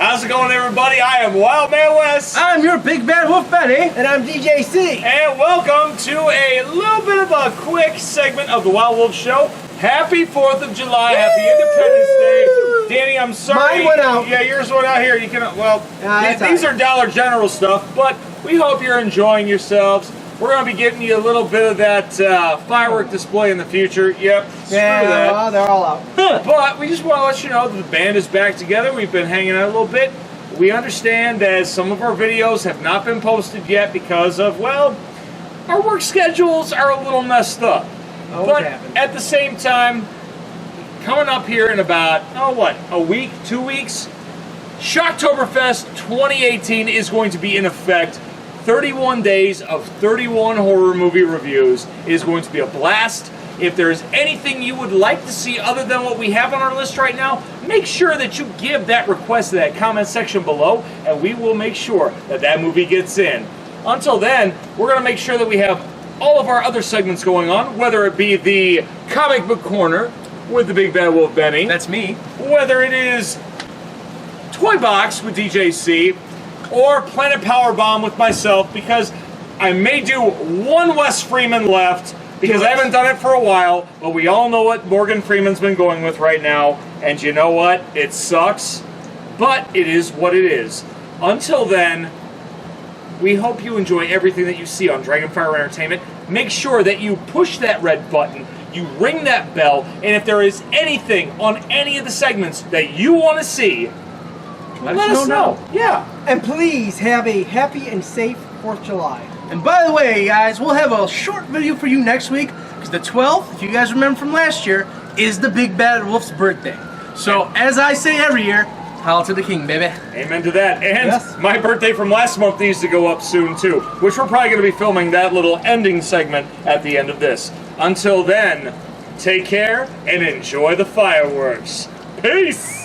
How's it going, everybody? I am Wild Man Wes. I'm your Big Bad Wolf Benny. And I'm DJ C. And welcome to a little bit of a quick segment of the Wild Wolf Show. Happy 4th of July. Happy Independence Day. Danny, I'm sorry. Mine went out. Yeah, yours went out here. You can, well, that's these all are Dollar General stuff, but we hope you're enjoying yourselves. We're going to be getting you a little bit of that firework display in the future. Yep, screw that. Well, they're all out. But we just want to let you know that the band is back together. We've been hanging out a little bit. We understand that some of our videos have not been posted yet because of, well, our work schedules are a little messed up. But at the same time, coming up here in about, a week, 2 weeks, Shocktoberfest 2018 is going to be in effect. 31 days of 31 horror movie reviews. It is going to be a blast. If there's anything you would like to see other than what we have on our list right now, make sure that you give that request to that comment section below, and we will make sure that that movie gets in. Until then, we're going to make sure that we have all of our other segments going on, whether it be the Comic Book Corner with the Big Bad Wolf Benny. That's me. Whether it is Toy Box with DJ C, or Planet Powerbomb with myself, because I may do one Wes Freeman left, because I haven't done it for a while, but we all know what Morgan Freeman's been going with right now, and you know what? It sucks, but it is what it is. Until then, we hope you enjoy everything that you see on Dragonfire Entertainment. Make sure that you push that red button, you ring that bell, and if there is anything on any of the segments that you want to see, let us know. Yeah. And please have a happy and safe 4th of July. And by the way, guys, we'll have a short video for you next week, because the 12th, if you guys remember from last year, is the Big Bad Wolf's birthday. So, as I say every year, holla to the king, baby. Amen to that. And my birthday from last month needs to go up soon, too, which we're probably going to be filming that little ending segment at the end of this. Until then, take care and enjoy the fireworks. Peace!